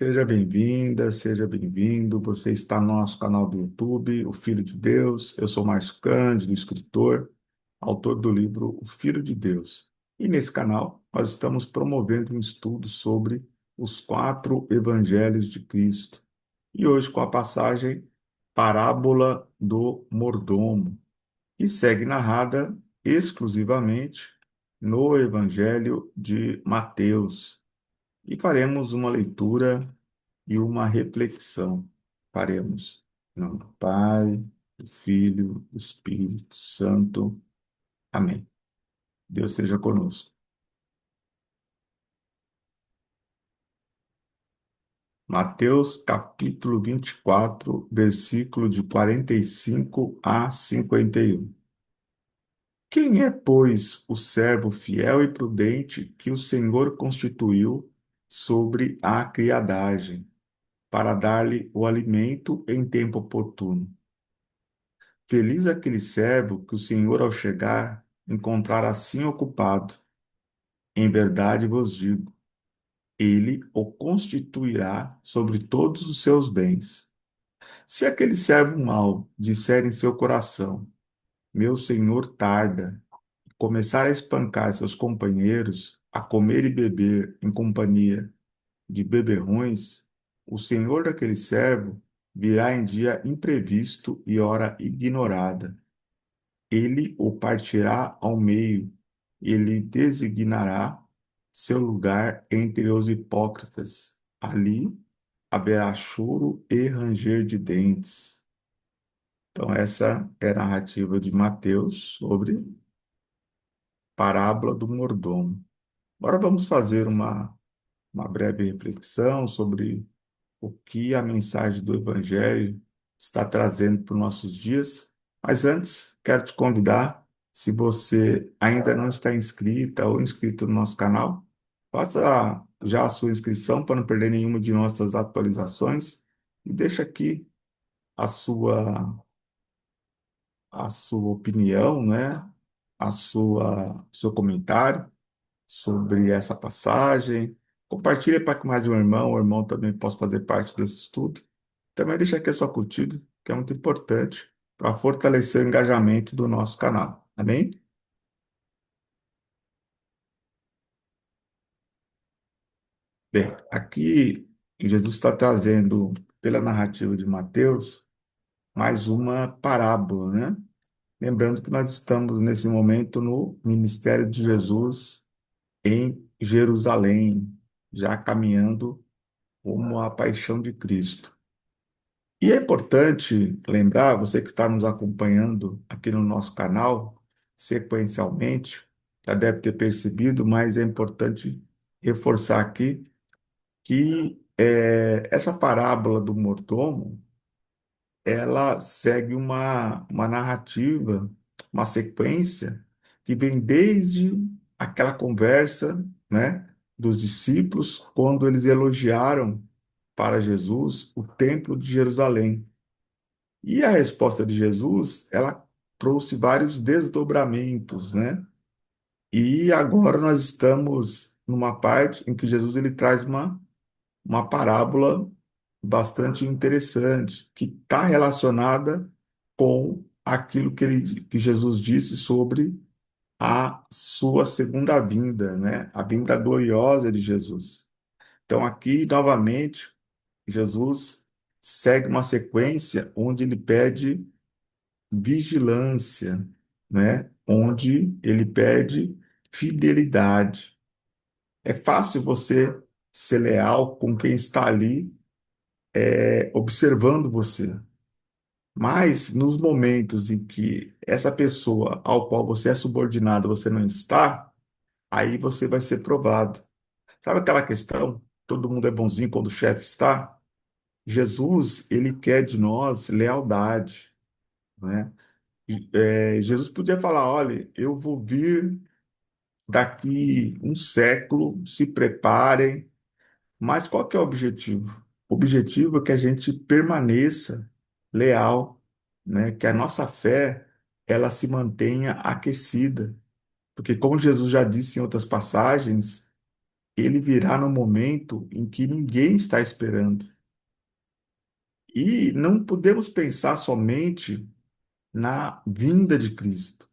Seja bem-vinda, seja bem-vindo. Você está no nosso canal do YouTube, O Filho de Deus. Eu sou Márcio Cândido, escritor, autor do livro O Filho de Deus. E nesse canal nós estamos promovendo um estudo sobre os quatro evangelhos de Cristo. E hoje com a passagem Parábola do Mordomo, que segue narrada exclusivamente no Evangelho de Mateus. E faremos uma leitura e uma reflexão. Faremos em nome do Pai, do Filho, do Espírito Santo. Amém. Deus seja conosco. Mateus capítulo 24, versículo de 45 a 51. Quem é, pois, o servo fiel e prudente que o Senhor constituiu sobre a criadagem, para dar-lhe o alimento em tempo oportuno? Feliz aquele servo que o Senhor, ao chegar, encontrar assim ocupado. Em verdade vos digo, ele o constituirá sobre todos os seus bens. Se aquele servo mau disser em seu coração, meu senhor tarda, e começar a espancar seus companheiros, a comer e beber em companhia de beberrões, o senhor daquele servo virá em dia imprevisto e hora ignorada. Ele o partirá ao meio, ele designará seu lugar entre os hipócritas. Ali haverá choro e ranger de dentes. Então, essa é a narrativa de Mateus sobre parábola do mordomo. Agora vamos fazer uma breve reflexão sobre o que a mensagem do Evangelho está trazendo para os nossos dias. Mas antes, quero te convidar, se você ainda não está inscrita ou inscrito no nosso canal, faça já a sua inscrição para não perder nenhuma de nossas atualizações e deixa aqui a sua opinião, né? Seu comentário sobre essa passagem. Compartilhe para que mais um irmão ou irmão também possa fazer parte desse estudo. Também deixa aqui a sua curtida, que é muito importante para fortalecer o engajamento do nosso canal. Amém? Bem, aqui Jesus está trazendo, pela narrativa de Mateus, mais uma parábola, né? Lembrando que nós estamos nesse momento no ministério de Jesus em Jerusalém, já caminhando rumo à paixão de Cristo. E é importante lembrar, você que está nos acompanhando aqui no nosso canal, sequencialmente, já deve ter percebido, mas é importante reforçar aqui que essa parábola do mordomo, ela segue uma narrativa, uma sequência que vem desde aquela conversa, né, dos discípulos quando eles elogiaram para Jesus o Templo de Jerusalém. E a resposta de Jesus, ela trouxe vários desdobramentos, né? E agora nós estamos numa parte em que Jesus ele traz uma parábola bastante interessante, que está relacionada com aquilo que Jesus disse sobre a sua segunda vinda, né? A vinda gloriosa de Jesus. Então, aqui, novamente, Jesus segue uma sequência onde ele pede vigilância, né? Onde ele perde fidelidade. É fácil você ser leal com quem está ali, observando você, mas nos momentos em que essa pessoa ao qual você é subordinado, você não está, aí você vai ser provado. Sabe aquela questão? Todo mundo é bonzinho quando o chefe está? Jesus, ele quer de nós lealdade, né? Jesus podia falar: olha, eu vou vir daqui um século, se preparem, mas qual que é o objetivo? O objetivo é que a gente permaneça leal, né? Que a nossa fé ela se mantenha aquecida, porque como Jesus já disse em outras passagens, ele virá no momento em que ninguém está esperando. E não podemos pensar somente na vinda de Cristo.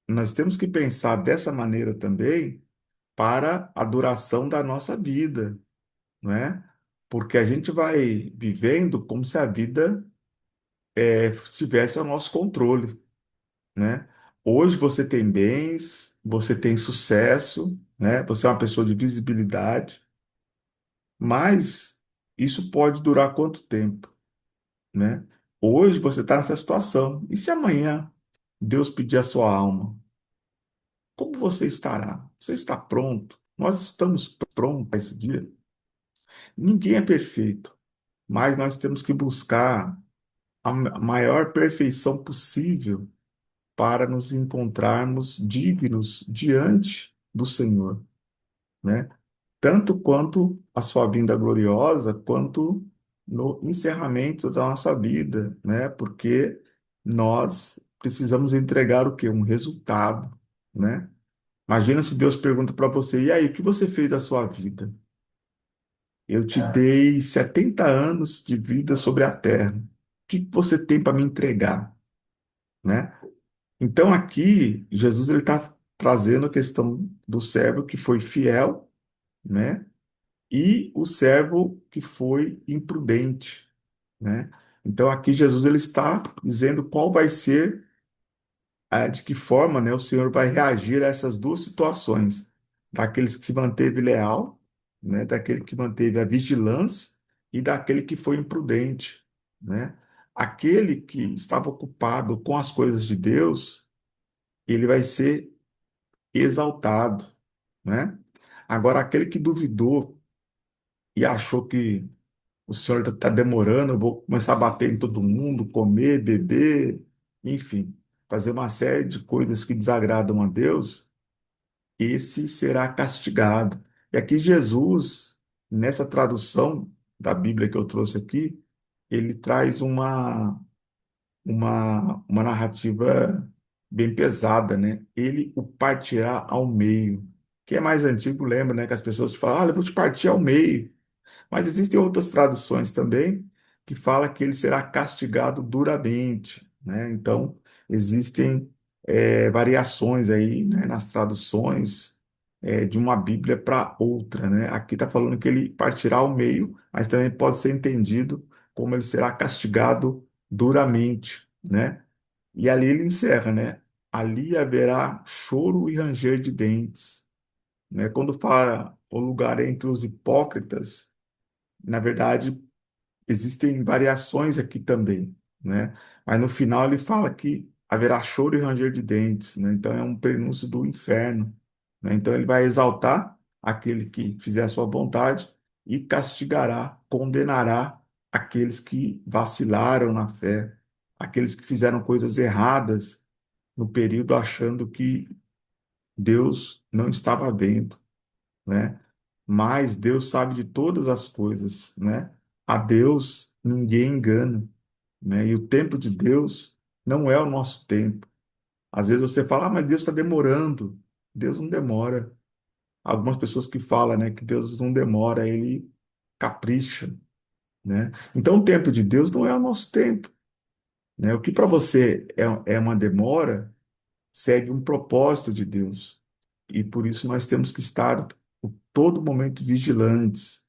Nós temos que pensar dessa maneira também para a duração da nossa vida, não é? Porque a gente vai vivendo como se a vida estivesse ao nosso controle, né? Hoje você tem bens, você tem sucesso, né? Você é uma pessoa de visibilidade, mas isso pode durar quanto tempo, né? Hoje você está nessa situação. E se amanhã Deus pedir a sua alma, como você estará? Você está pronto? Nós estamos prontos para esse dia? Ninguém é perfeito, mas nós temos que buscar a maior perfeição possível para nos encontrarmos dignos diante do Senhor, né? Tanto quanto a sua vinda gloriosa, quanto no encerramento da nossa vida, né? Porque nós precisamos entregar o quê? Um resultado, né? Imagina se Deus pergunta para você, e aí, o que você fez da sua vida? Eu te dei 70 anos de vida sobre a terra. O que você tem para me entregar, né? Então aqui Jesus ele está trazendo a questão do servo que foi fiel, né? E o servo que foi imprudente, né? Então aqui Jesus ele está dizendo qual vai ser de que forma, né, o Senhor vai reagir a essas duas situações, daqueles que se manteve leal, né, daquele que manteve a vigilância e daquele que foi imprudente, né? Aquele que estava ocupado com as coisas de Deus, ele vai ser exaltado, né? Agora, aquele que duvidou e achou que o Senhor está demorando, eu vou começar a bater em todo mundo, comer, beber, enfim, fazer uma série de coisas que desagradam a Deus, esse será castigado. E aqui Jesus, nessa tradução da Bíblia que eu trouxe aqui, ele traz uma narrativa bem pesada, né? Ele o partirá ao meio. Quem é mais antigo lembra, né, que as pessoas falam, olha, eu vou te partir ao meio. Mas existem outras traduções também que fala que ele será castigado duramente, né? Então, existem variações aí, né, nas traduções de uma Bíblia para outra, né? Aqui está falando que ele partirá ao meio, mas também pode ser entendido como ele será castigado duramente, né? E ali ele encerra, né? Ali haverá choro e ranger de dentes, né? Quando fala o lugar entre os hipócritas, na verdade, existem variações aqui também, né? Mas no final ele fala que haverá choro e ranger de dentes, né? Então é um prenúncio do inferno, né? Então ele vai exaltar aquele que fizer a sua vontade e castigará, condenará aqueles que vacilaram na fé, aqueles que fizeram coisas erradas no período achando que Deus não estava vendo, né? Mas Deus sabe de todas as coisas, né? A Deus ninguém engana, né? E o tempo de Deus não é o nosso tempo. Às vezes você fala, ah, mas Deus está demorando. Deus não demora. Algumas pessoas que falam, né, que Deus não demora, ele capricha, né? Então o tempo de Deus não é o nosso tempo, né? O que para você é uma demora, segue um propósito de Deus. E por isso nós temos que estar todo momento vigilantes.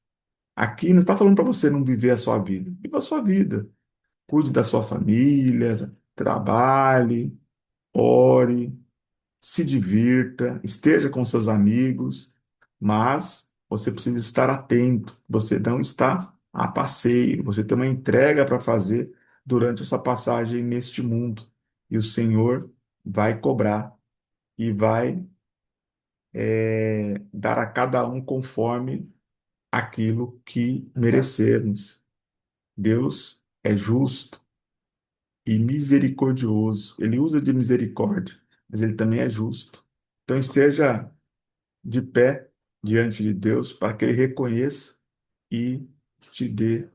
Aqui não está falando para você não viver a sua vida. Viva a sua vida. Cuide da sua família, trabalhe, ore, se divirta, esteja com seus amigos, mas você precisa estar atento. Você não está a passeio, você tem uma entrega para fazer durante essa passagem neste mundo. E o Senhor vai cobrar e vai dar a cada um conforme aquilo que merecemos. Deus é justo e misericordioso. Ele usa de misericórdia, mas ele também é justo. Então esteja de pé diante de Deus para que ele reconheça e te dê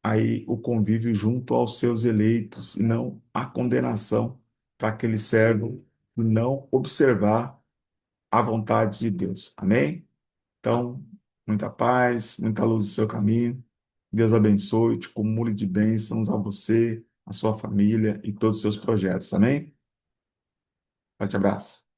aí o convívio junto aos seus eleitos e não a condenação para aquele servo que não observar a vontade de Deus. Amém? Então, muita paz, muita luz no seu caminho. Deus abençoe, te cumule de bênçãos a você, a sua família e todos os seus projetos. Amém? Forte abraço.